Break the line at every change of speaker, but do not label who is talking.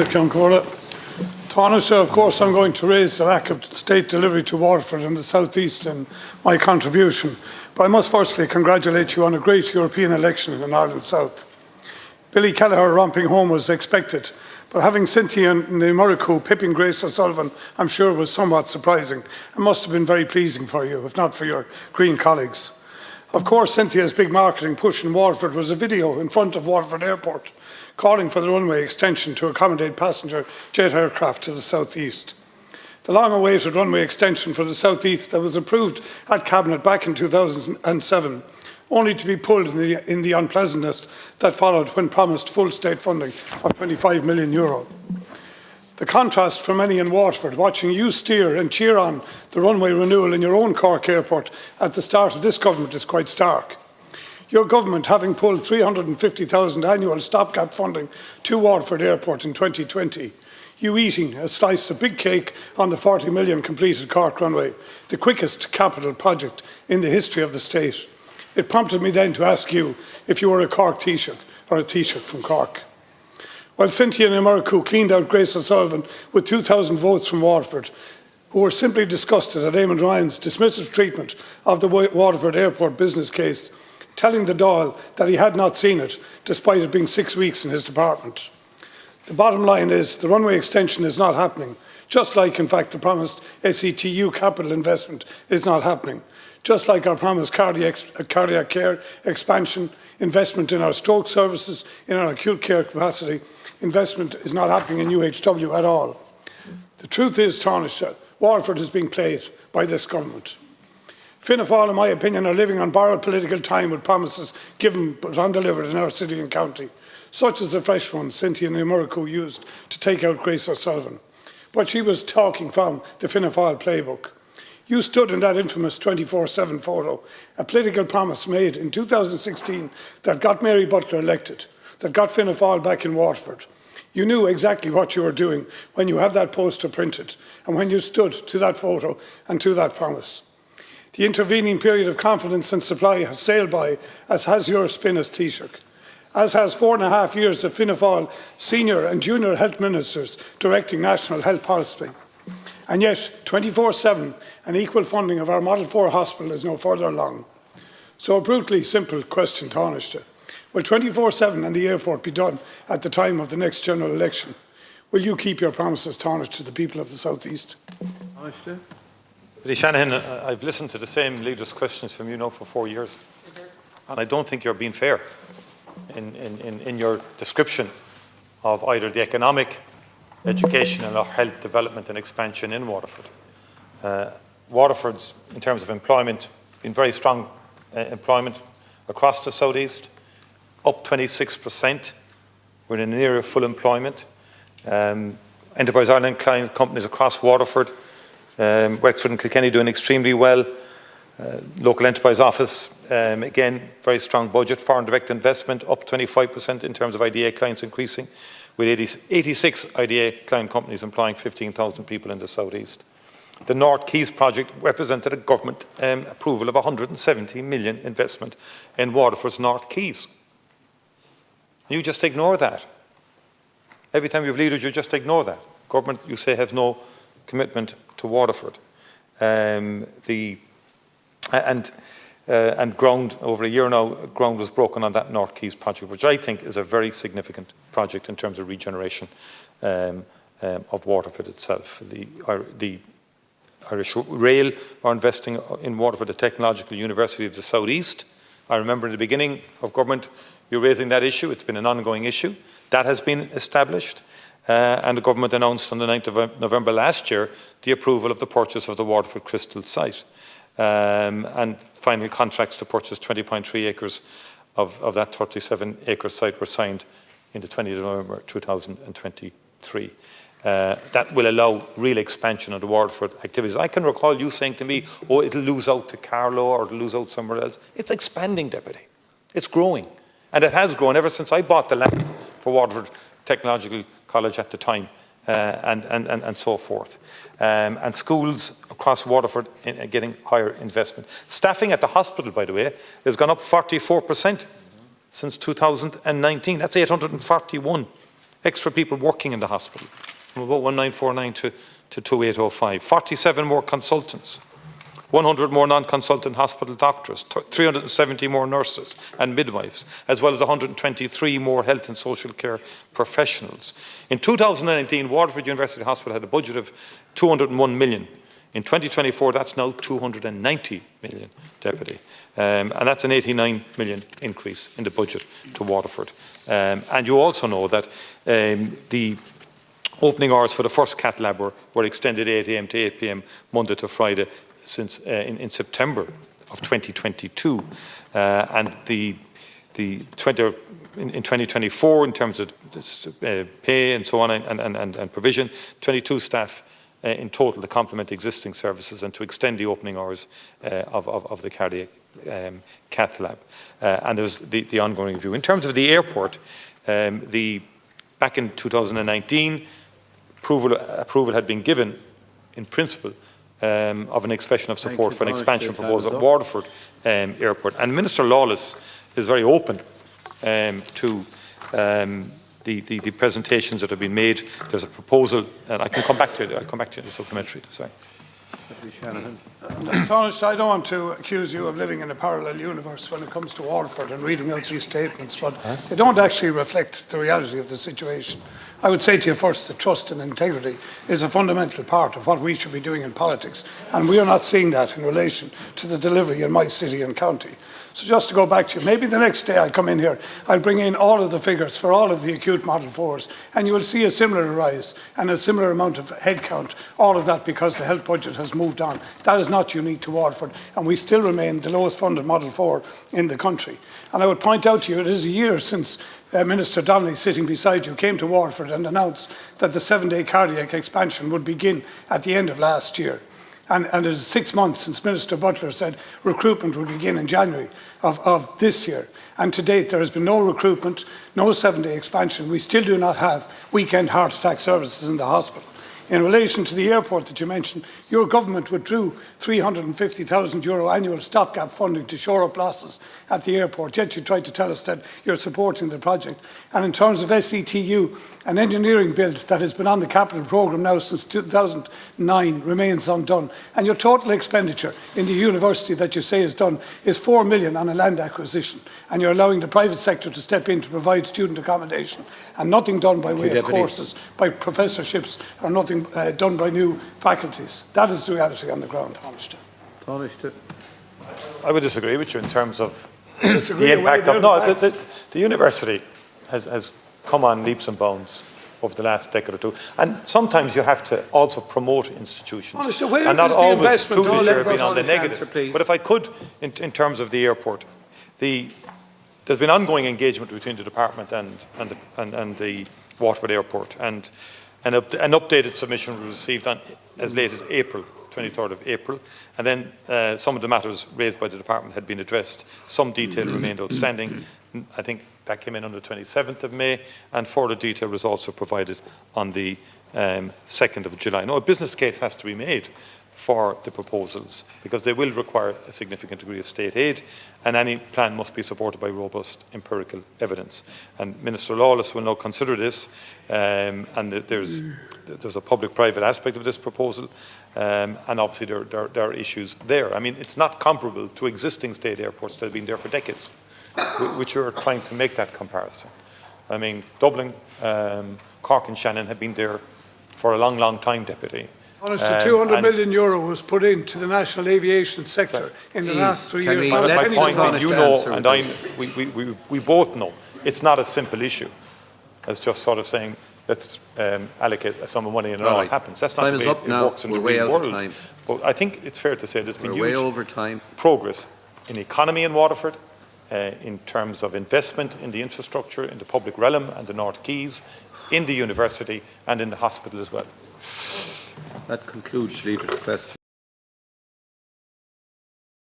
Taoiseach, of course, I'm going to raise the lack of state delivery to Waterford and the South East in my contribution. But I must firstly congratulate you on a great European election in Ireland South. Billy Kelleher romping home was expected, but having Cynthia Murricu pipping Grace O'Sullivan, I'm sure was somewhat surprising and must have been very pleasing for you, if not for your Green colleagues. Of course, Cynthia's big marketing push in Waterford was a video in front of Waterford Airport calling for the runway extension to accommodate passenger jet aircraft to the southeast. The long-awaited runway extension for the southeast that was approved at Cabinet back in 2007, only to be pulled in the unpleasantness that followed when promised full state funding of €25 million. The contrast for many in Waterford, watching you steer and cheer on the runway renewal in your own Cork airport at the start of this government, is quite stark. Your government, having pulled €350,000 annual stopgap funding to Waterford Airport in 2020, you eating a slice of big cake on the €40 million completed Cork runway, the quickest capital project in the history of the state. It prompted me then to ask you if you were a Cork Taoiseach or a Taoiseach from Cork. While Cynthia Murricu cleaned out Grace O'Sullivan with 2,000 votes from Waterford, who were simply disgusted at Eamon Ryan's dismissive treatment of the Waterford Airport business case, telling the Dáil that he had not seen it, despite it being 6 weeks in his department. The bottom line is the runway extension is not happening, just like, in fact, the promised SETU capital investment is not happening, just like our promised cardiac care expansion, investment in our stroke services, in our acute care capacity, investment is not happening in UHW at all. The truth is, Taoiseach, Waterford is being played by this government. Fianna Fáil, in my opinion, are living on borrowed political time with promises given but undelivered in our city and county, such as the fresh one Cynthia Murricu used to take out Grace O'Sullivan. But she was talking from the Fianna Fáil playbook. You stood in that infamous 24/7 photo, a political promise made in 2016 that got Mary Butler elected, that got Fianna Fáil back in Waterford. You knew exactly what you were doing when you had that poster printed and when you stood to that photo and to that promise. The intervening period of confidence and supply has sailed by, as has your spin as Taoiseach, as has 4.5 years of Fianna Fáil senior and junior health ministers directing national health policy. And yet, 24/7 and equal funding of our Model 4 hospital is no further along. So a brutally simple question, Taoiseach. Will 24/7 and the airport be done at the time of the next general election? Will you keep your promises, Taoiseach, to the people of the South East?
Matt Shanahan, I've listened to the same leaders' questions from you now for 4 years, and I don't think you're being fair in your description of either the economic, educational or health development and expansion in Waterford. Waterford's, in terms of employment, been very strong employment across the South East, up 26%. We're in an area of full employment. Enterprise Ireland client companies across Waterford, Wexford and Kilkenny doing extremely well. Local enterprise office, again, very strong budget. Foreign direct investment up 25% in terms of IDA clients increasing, with 86 IDA client companies employing 15,000 people in the South East. The North Quays project represented a government approval of 170 million investment in Waterford's North Quays. You just ignore that. Every time you have leaders, you just ignore that. Government, you say, has no commitment to Waterford. And ground, over a year now, ground was broken on that North Quays project, which I think is a very significant project in terms of regeneration of Waterford itself. The Irish Rail are investing in Waterford, the Technological University of the South East. I remember in the beginning of government, you raising that issue. It's been an ongoing issue. That has been established. And the government announced on the 9th of November last year the approval of the purchase of the Waterford Crystal site. And final contracts to purchase 20.3 acres of that 37-acre site were signed in the 20th of November 2023. That will allow real expansion of the Waterford activities. I can recall you saying to me, oh, it'll lose out to Carlow or it'll lose out somewhere else. It's expanding, Deputy. It's growing. And it has grown ever since I bought the land for Waterford Technological College at the time, and so forth. And schools across Waterford getting higher investment. Staffing at the hospital, by the way, has gone up 44% since 2019. That's 841 extra people working in the hospital, from about 1949 to 2805. 47 more consultants, 100 more non-consultant hospital doctors, 370 more nurses and midwives, as well as 123 more health and social care professionals. In 2019, Waterford University Hospital had a budget of 201 million. In 2024, that's now 290 million, Deputy. And that's an 89 million increase in the budget to Waterford. And you also know that the opening hours for the first cath lab were extended 8 a.m. to 8 p.m. Monday to Friday since in September of 2022. And in 2024, in terms of pay and so on and provision, 22 staff in total to complement existing services and to extend the opening hours of the cardiac cath lab. And there's the ongoing review. In terms of the airport, back in 2019, approval had been given in principle of an expression of support for an expansion proposal at Waterford Airport. And Minister Lawless is very open to the presentations that have been made. There's a proposal, and I can come back to it. I'll come back to it in the supplementary. Sorry.
Shanahan.
Tánaiste, I don't want to accuse you of living in a parallel universe when it comes to Waterford and reading out these statements, but they don't actually reflect the reality of the situation. I would say to you first that trust and integrity is a fundamental part of what we should be doing in politics, and we are not seeing that in relation to the delivery in my city and county. So just to go back to you, maybe the next day I'll come in here, I'll bring in all of the figures for all of the acute Model 4s, and you will see a similar rise and a similar amount of headcount, all of that because the health budget has moved on. That is not unique to Waterford, and we still remain the lowest funded Model 4 in the country. And I would point out to you, it is a year since Minister Donnelly, sitting beside you, came to Waterford and announced that the 7-day cardiac expansion would begin at the end of last year. And it is 6 months since Minister Butler said recruitment would begin in January of this year. And to date, there has been no recruitment, no 7-day expansion. We still do not have weekend heart attack services in the hospital. In relation to the airport that you mentioned, your government withdrew €350,000 annual stopgap funding to shore up losses at the airport, yet you tried to tell us that you're supporting the project. And in terms of SETU, an engineering build that has been on the capital programme now since 2009 remains undone. And your total expenditure in the university that you say is done is $4 million on a land acquisition. And you're allowing the private sector to step in to provide student accommodation. And nothing done by way of courses, by professorships, or nothing done by new faculties. That is the reality on the ground, Tánaiste.
I would disagree with you in terms of the impact of... No, the university has come on leaps and bounds over the last decade or two. And sometimes you have to also promote institutions. And not always truly been on the negative. But if I could, in terms of the airport, there's been ongoing engagement between the department and the Waterford Airport. And an updated submission was received on as late as April, 23rd of April. And then some of the matters raised by the department had been addressed. Some detail remained outstanding. I think that came in on the 27th of May, and further detail was also provided on the 2nd of July. Now, a business case has to be made for the proposals because they will require a significant degree of state aid, and any plan must be supported by robust empirical evidence. And Minister Lawless will now consider this, and there's a public-private aspect of this proposal, and obviously there are issues there. I mean, it's not comparable to existing state airports that have been there for decades, which are trying to make that comparison. I mean, Dublin, Cork and Shannon have been there for a long, long time, Deputy.
Honestly, €200 million was put into the national aviation sector in the last 3 years.
My point, you know, and we both know, it's not a simple issue as just sort of saying, let's allocate a sum of money and it all happens. That's not the way it works in the real world. But I think it's fair to say there's been huge progress in the economy in Waterford, in terms of investment in the infrastructure, in the public realm and the North Quays, in the university and in the hospital as well.
That concludes Leader's questions.